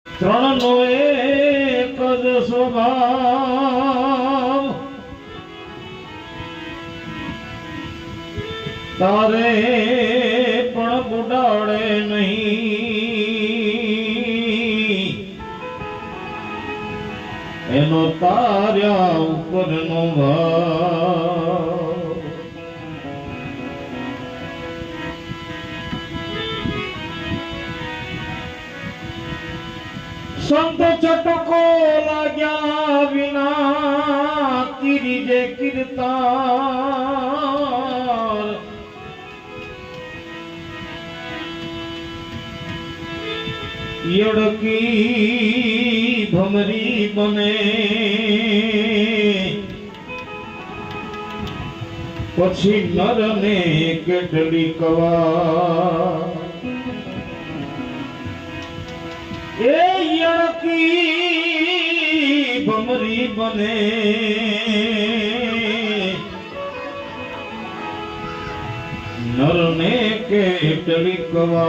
ત્રણનો એક જ સ્વભાવ, તારે પણ બુડાડે નહીં, એનો તાર્યા ઉપરનો ભાવ। સંત ચટકો લાગ્યા વિના કિરીજે કીર્તાર, યડકી ભમરી બને પછી નરને કેટલી કવા। એ યડકી ભમરી બને નરને કેટલી કવા।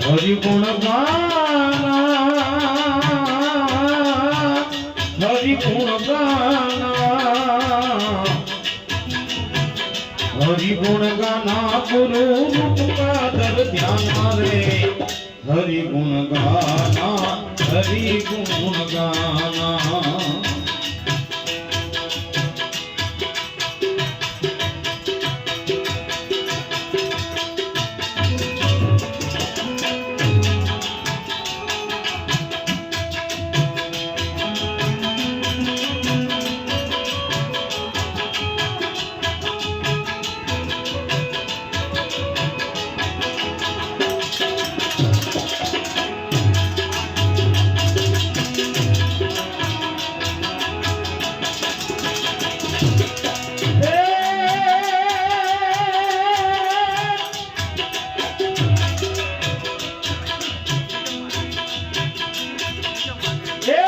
हरि गुण गाना, हरि गुण गाना, हरि गुण गाना, गुरु रूप का दर ध्यान रे। हरि गुण गाना, हरि गुण गाना।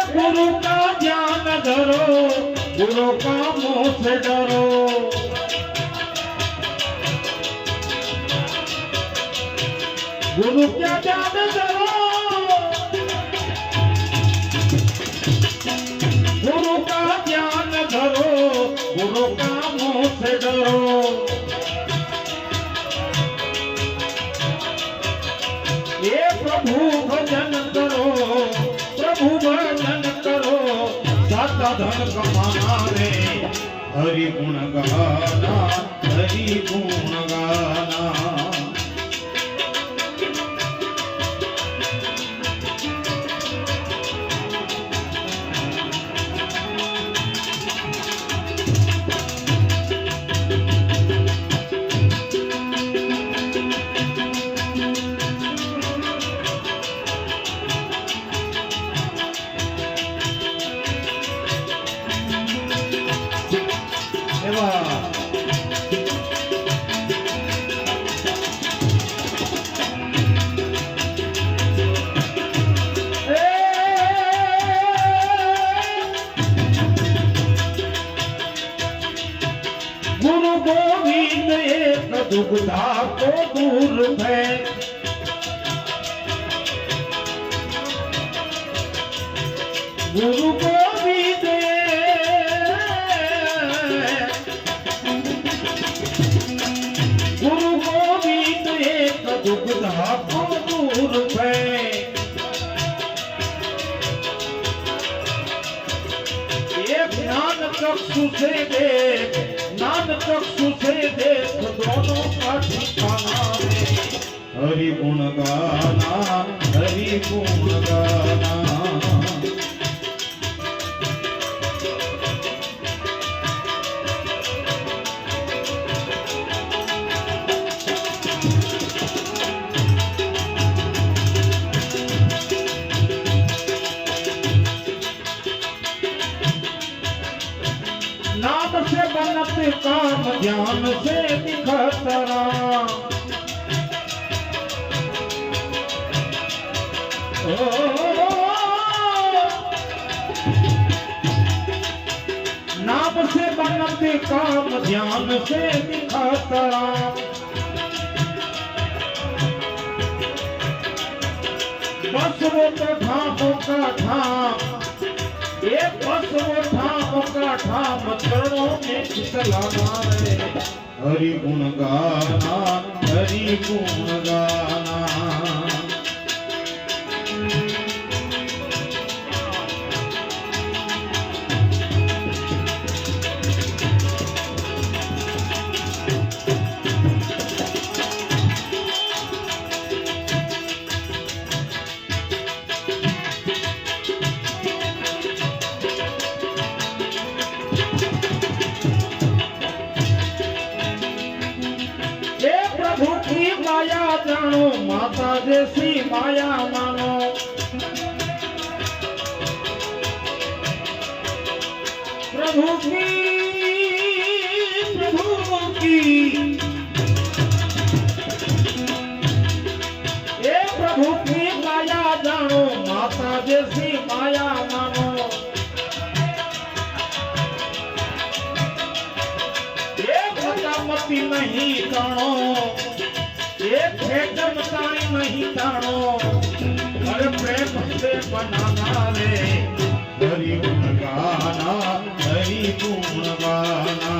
गुरु का ज्ञान धरो, गुरु का मोह से डरो। गुरु का ज्ञान धरो, गुरु का ज्ञान धरो, गुरु का मोह से डरो। ये प्रभु भजन करो, प्रभु भजन करो, साता धन कमाना रे। हरि गुण गाना, हरि गुण गाना। गुरु गोविंद एक दुविधा को दूर है। गुरु गोविंद गुरु गोविंद एक दुविधा को दूर है। एक ज्ञान चक्षु से देख, ज्ञान चक्षु से देख दोनों का ठिकाना रे। हरि गुण गाना, हरि गुण गाना। काम ध्यान से दिखत राम। नाम से बनते काम ध्यान से दिखत राम। बस वो तो ठामों का ठाम, ये बस वो ठामों का ठाम चरणों में फिसलाना रे। हरि गुण गाना, हरि गुण गाना। माया जानो माता जैसी माया मानो। प्रभु की ये प्रभु की माया जानो माता जैसी माया मानो। ये मती नहीं जानो, एक जमताई नहीं जानो। अरे प्रेम से बनाना रे। हरि गुण गाना, हरि गुण गाना।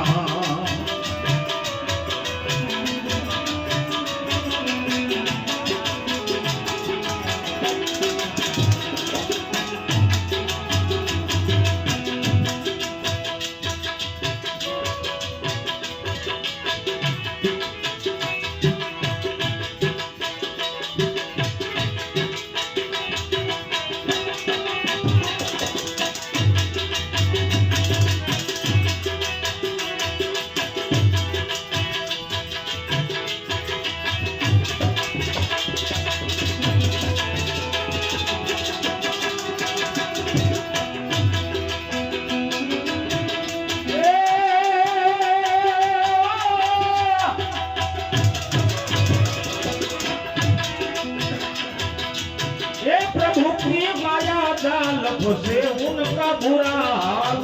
प्रभु की माया जाल फंसे उनका बुरा हाल।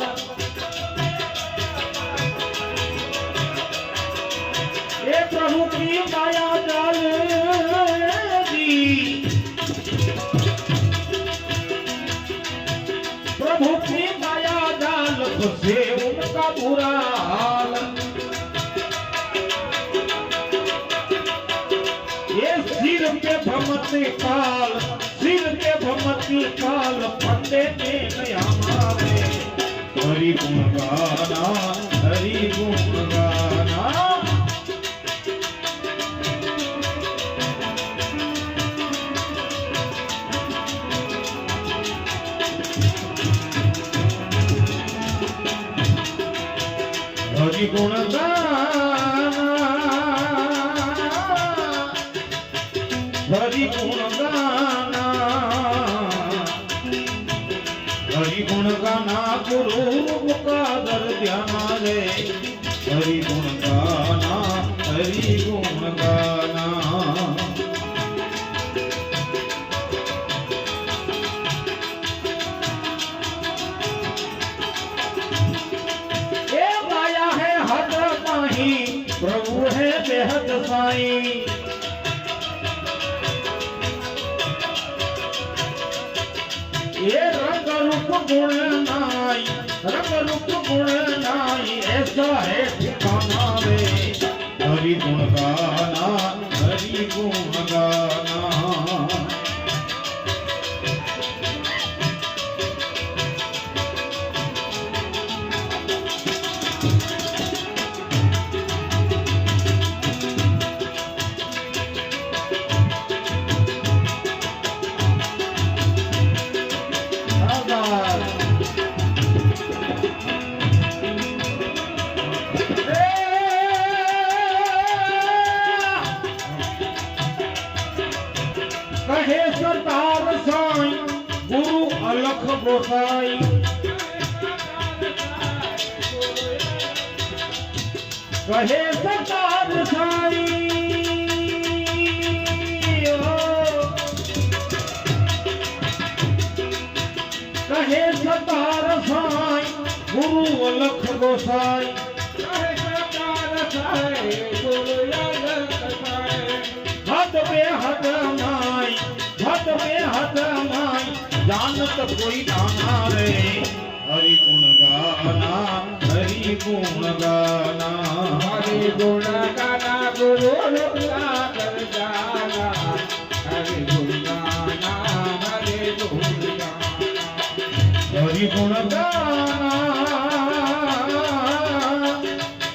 ये प्रभु की माया जाल दी, प्रभु की माया जाल फंसे उनका बुरा हाल। ये सिर के भमते काल, सिर के भमती काल फंदे में नया मारे। हरि गुण गाना, हरि गुण गाना। हरि गुण गाना, हरि गुण गाना। हरि गुण गाना गुरु का दर ध्याना रे। हरि गुण गाना, हरि गुण गाना। ये माया है हद माही, प्रभु है बेहद साई। ये रंग रूप गुण नाई, रंग रूप गुण नाई, ऐसा है ठिकाना रे। हरि गुण गाना, हरि गुण गाना। कहे सरदार साईं गुरु अलख गोसाई। કહે સતાર સાઈ કહે સતાર સાઈ ગુરુ અલખ ગોસાઈ કહે સતાર સાઈ ગુરુ અલખ ગોસાઈ હદ બે હદ માઈ હદ બે હદ માઈ જાનત કોઈ નાના રે હરિ ગુણ ગાના હરિ ગુણ ગાના હરિ ગુણ ગાના ગુરુ સાગર જાના હરિ ગુણ ગાના હરિ ગુણ ગાના હરિ ગુણ ગાના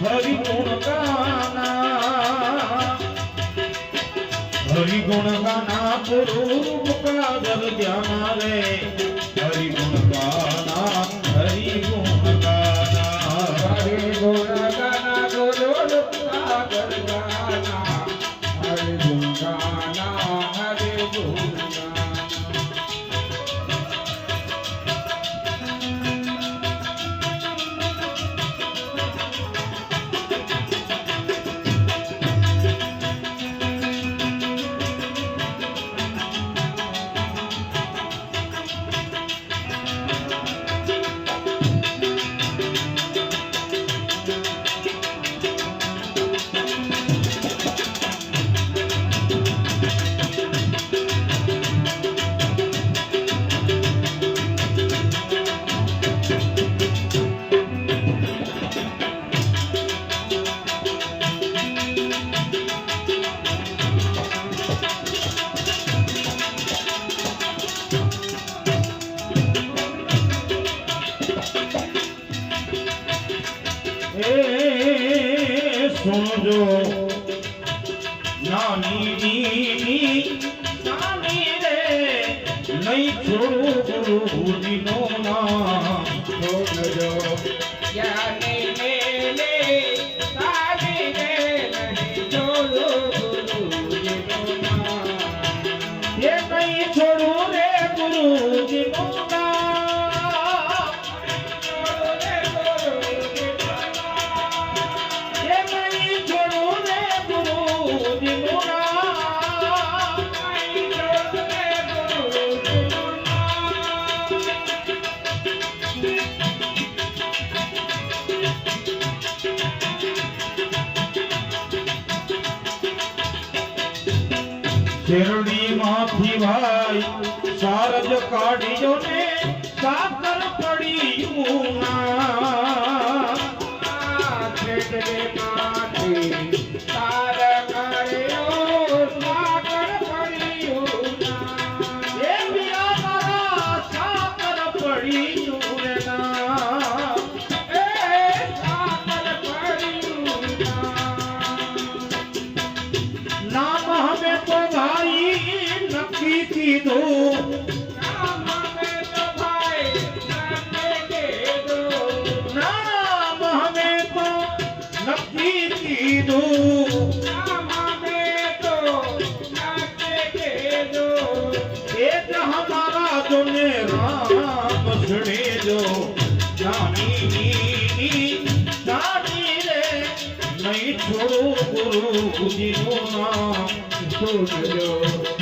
હરિ ગુણ ગાના હરિ ગુણ ગાના ગુરુ સાગર જાના રે હરિ ગુણ ગાના હરિ ગુણ ગાના હરિ ગુણ ગાના ગુરુ સાગર ગાના હરિ ગુણ ગાના હરિ ગુણ ગાના सुनो नानी नानी रे नहीं छोड़ो गुरु दिनो नाम छोड़ो ज्ञानी मेले सानी रे नहीं छोड़ो गुरु दिनो नाम ये नहीं छोड़ो रे गुरु दिनो શેરડી માંથી ભાઈ સારજ કાઢ્યો ને સાકર પડ્યું ના શેરડી માંથી સાર કર્યો સાકર પડ્યું ના એ પિયા મારા સાકર પડ્યું રે ના એ સાકર પડ્યું ના નામ હમે તો નક્કી કીધું નામ હમે તો ભાઈ નક્કી કીધું નામ હમે તો નક્કી કીધું નામ હમે તો નક્કી કીધું એક હમારા જોને રામ સડે જો જાની જાની રે નહીં છોડો ગુરુ જીનું નામ છોડજો